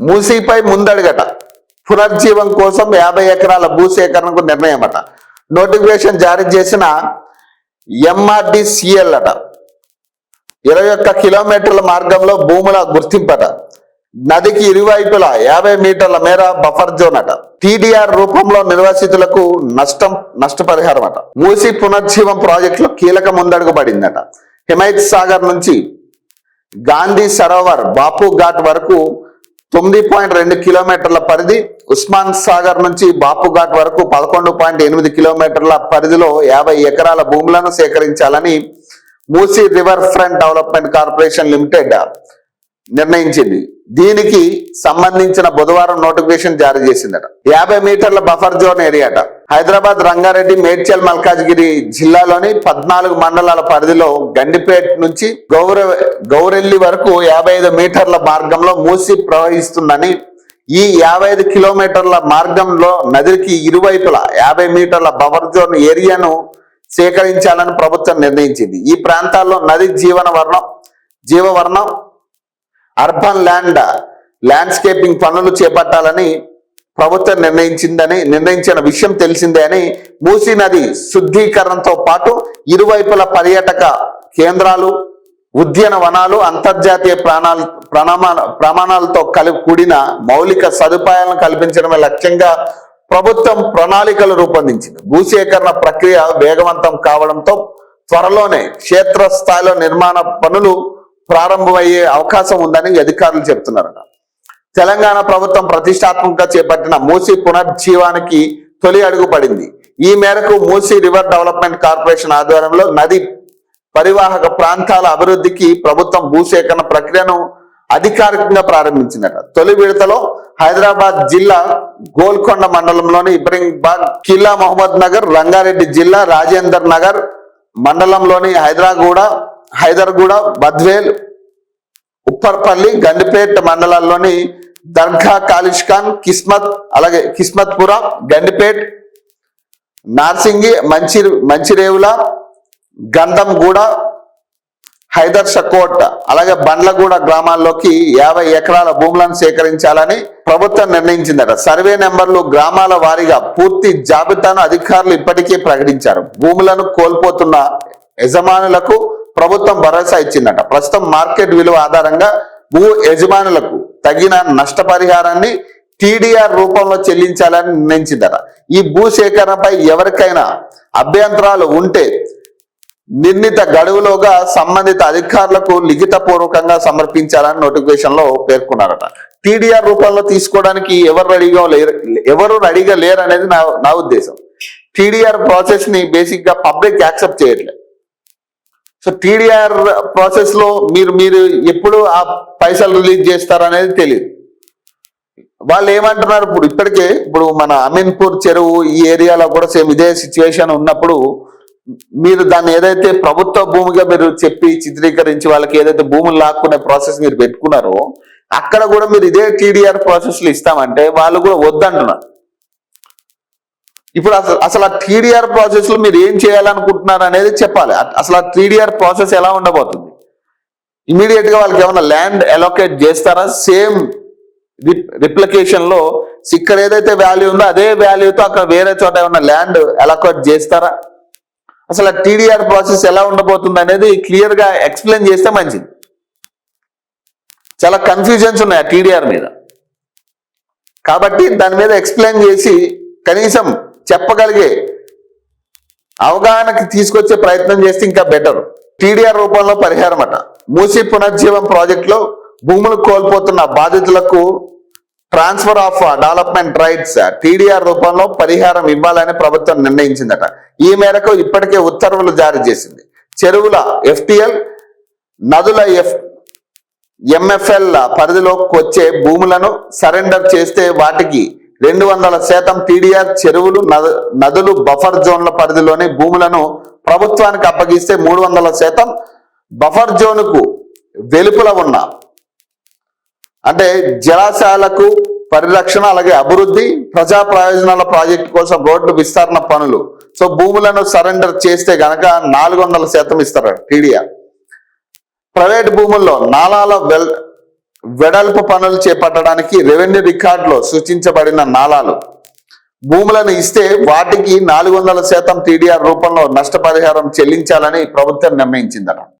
మూసీపై ముందడుగట, పునర్జీవం కోసం 50 ఎకరాల భూసేకరణకు నిర్ణయమట. నోటిఫికేషన్ జారీ చేసిన MRDCL అట. 21 కిలోమీటర్ల మార్గంలో భూముల గుర్తింపట. నదికి ఇరువైపులా 50 మీటర్ల మేర బఫర్ జోన్ అట. TDR రూపంలో నిర్వాసితులకు నష్టపరిహారం అట. మూసీ పునర్జీవం ప్రాజెక్టులో కీలక ముందడుగు పడిందట. హిమాయత్ సాగర్ నుంచి గాంధీ సరోవర్ బాపు ఘాట్ వరకు 9.2 కిలోమీటర్ల పరిధి, ఉస్మాన్ సాగర్ నుంచి బాపు ఘాట్ వరకు 11.8 కిలోమీటర్ల పరిధిలో 50 ఎకరాల భూములను సేకరించాలని Musi river front development corporation limited నిర్ణయించింది. దీనికి సంబంధించిన బుధవారం నోటిఫికేషన్ జారీ చేసిందట. 50 మీటర్ల బఫర్ జోన్ ఏరియా అట. హైదరాబాద్, రంగారెడ్డి, మేడ్చల్, మల్కాజ్గిరి జిల్లాలోని 14 మండలాల పరిధిలో గండిపేట్ నుంచి గౌరెల్లి వరకు 55 మీటర్ల మార్గంలో మూసి ప్రవహిస్తుందని, ఈ 55 కిలోమీటర్ల మార్గంలో నదికి ఇరువైపులా 50 మీటర్ల బఫర్ జోన్ ఏరియాను సేకరించాలని ప్రభుత్వం నిర్ణయించింది. ఈ ప్రాంతాల్లో నది జీవవర్ణం అర్బన్ ల్యాండ్స్కేపింగ్ పనులు చేపట్టాలని ప్రభుత్వం నిర్ణయించిన విషయం తెలిసిందే అని, మూసీ నది శుద్ధీకరణతో పాటు ఇరువైపుల పర్యాటక కేంద్రాలు, ఉద్యానవనాలు, అంతర్జాతీయ ప్రమాణాలతో కూడిన మౌలిక సదుపాయాలను కల్పించడమే లక్ష్యంగా ప్రభుత్వం ప్రణాళికలు రూపొందించింది. భూసేకరణ ప్రక్రియ వేగవంతం కావడంతో త్వరలోనే క్షేత్రస్థాయిలో నిర్మాణ పనులు ప్రారంభమయ్యే అవకాశం ఉందని అధికారులు చెప్తున్నారట. తెలంగాణ ప్రభుత్వం ప్రతిష్టాత్మకంగా చేపట్టిన మూసీ పునర్జీవానికి తొలి అడుగు పడింది. ఈ మేరకు మూసీ రివర్ డెవలప్మెంట్ కార్పొరేషన్ ఆధ్వర్యంలో నది పరివాహక ప్రాంతాల అభివృద్ధికి ప్రభుత్వం భూసేకరణ ప్రక్రియను అధికారికంగా ప్రారంభించిందట. తొలి విడతలో హైదరాబాద్ జిల్లా గోల్కొండ మండలంలోని ఇబ్రహీంబాద్, కిల్లా మహమ్మద్ నగర్, రంగారెడ్డి జిల్లా రాజేందర్ నగర్ మండలంలోని హైదర్గూడ, బద్వేల్, ఉప్పర్పల్లి, గండిపేట్ మండలాల్లోని దర్గా, కాలిష్ఖాన్, కిస్మత్పుర, గండిపేట్, నార్సింగి, మంచిరేవుల, గంధంగూడ, హైదర్ షకోట్, అలాగే బండ్లగూడ గ్రామాల్లోకి 50 ఎకరాల భూములను సేకరించాలని ప్రభుత్వం నిర్ణయించిందట. సర్వే నెంబర్లు, గ్రామాల వారీగా పూర్తి జాబితాను అధికారులు ఇప్పటికే ప్రకటించారు. భూములను కోల్పోతున్న యజమానులకు ప్రభుత్వం భరోసా ఇచ్చిందట. ప్రస్తుతం మార్కెట్ విలువ ఆధారంగా భూ యజమానులకు తగిన నష్టపరిహారాన్ని TDR రూపంలో చెల్లించాలని నిర్ణయించిందట. ఈ భూ సేకరణపై ఎవరికైనా అభ్యంతరాలు ఉంటే నిర్ణీత గడువులోగా సంబంధిత అధికారులకు లిఖితపూర్వకంగా సమర్పించాలని నోటిఫికేషన్ లో పేర్కొన్నారట. TDR రూపంలో తీసుకోవడానికి ఎవరు రెడీగా లేరు అనేది నా ఉద్దేశం. TDR ప్రాసెస్ ని బేసిక్ గా పబ్లిక్ యాక్సెప్ట్ చేయట్లేదు. సో TDR ప్రాసెస్ లో మీరు ఎప్పుడు ఆ పైసలు రిలీజ్ చేస్తారనేది తెలియదు. వాళ్ళు ఏమంటున్నారు, ఇప్పుడు మన అమీన్పూర్ చెరువు ఈ ఏరియాలో కూడా సేమ్ ఇదే సిచ్యువేషన్ ఉన్నప్పుడు మీరు దాన్ని ఏదైతే ప్రభుత్వ భూమిగా మీరు చెప్పి చిత్రీకరించి వాళ్ళకి ఏదైతే భూములు లాక్కునే ప్రాసెస్ మీరు పెట్టుకున్నారో అక్కడ కూడా మీరు ఇదే TDR ప్రాసెస్లు ఇస్తామంటే వాళ్ళు కూడా వద్దంటున్నారు. ఇప్పుడు అసలు ఆ TDR ప్రాసెస్ లో మీరు ఏం చేయాలనుకుంటున్నారు అనేది చెప్పాలి. అసలు ఆ TDR ప్రాసెస్ ఎలా ఉండబోతుంది? ఇమీడియట్ గా వాళ్ళకి ఏమైనా ల్యాండ్ అలొకేట్ చేస్తారా? సేమ్ రిప్లికేషన్ లో ఇక్కడ ఏదైతే వాల్యూ ఉందో అదే వాల్యూతో అక్కడ వేరే చోట ఏమైనా ల్యాండ్ అలొకేట్ చేస్తారా? అసలు ఆ TDR ప్రాసెస్ ఎలా ఉండబోతుంది అనేది క్లియర్ గా ఎక్స్ప్లెయిన్ చేస్తే మంచిది. చాలా కన్ఫ్యూజన్స్ ఉన్నాయి ఆ TDR మీద. కాబట్టి దాని మీద ఎక్స్ప్లెయిన్ చేసి కనీసం చెప్పగలిగే అవగాహనకి తీసుకొచ్చే ప్రయత్నం చేస్తే ఇంకా బెటర్. TDR రూపంలో పరిహారం అట. మూసీ పునర్జీవం ప్రాజెక్టులో భూములు కోల్పోతున్న బాధితులకు transfer of development rights TDR రూపంలో పరిహారం ఇవ్వాలని ప్రభుత్వం నిర్ణయించిందట. ఈ మేరకు ఇప్పటికే ఉత్తర్వులు జారీ చేసింది. చెరువుల FTL, నదుల MFL పరిధిలోకి వచ్చే భూములను సరెండర్ చేస్తే వాటికి 200% TDR, చెరువులు, నదులు బఫర్ జోన్ల పరిధిలోని భూములను ప్రభుత్వానికి అప్పగిస్తే 300% బఫర్ జోన్కు వెలుపల ఉన్న అంటే జలాశయాలకు పరిరక్షణ, అలాగే అభివృద్ధి, ప్రజా ప్రయోజనాల ప్రాజెక్టు కోసం రోడ్డు విస్తరణ పనులు. సో భూములను సరెండర్ చేస్తే గనక 400% ఇస్తారు TDR. ప్రైవేట్ భూముల్లో నాలాల వెడల్పు పనులు చేపట్టడానికి రెవెన్యూ రికార్డులో సూచించబడిన నాలాలు భూములను ఇస్తే వాటికి 400% TDR రూపంలో నష్టపరిహారం చెల్లించాలని ప్రభుత్వం నిర్ణయించిందట.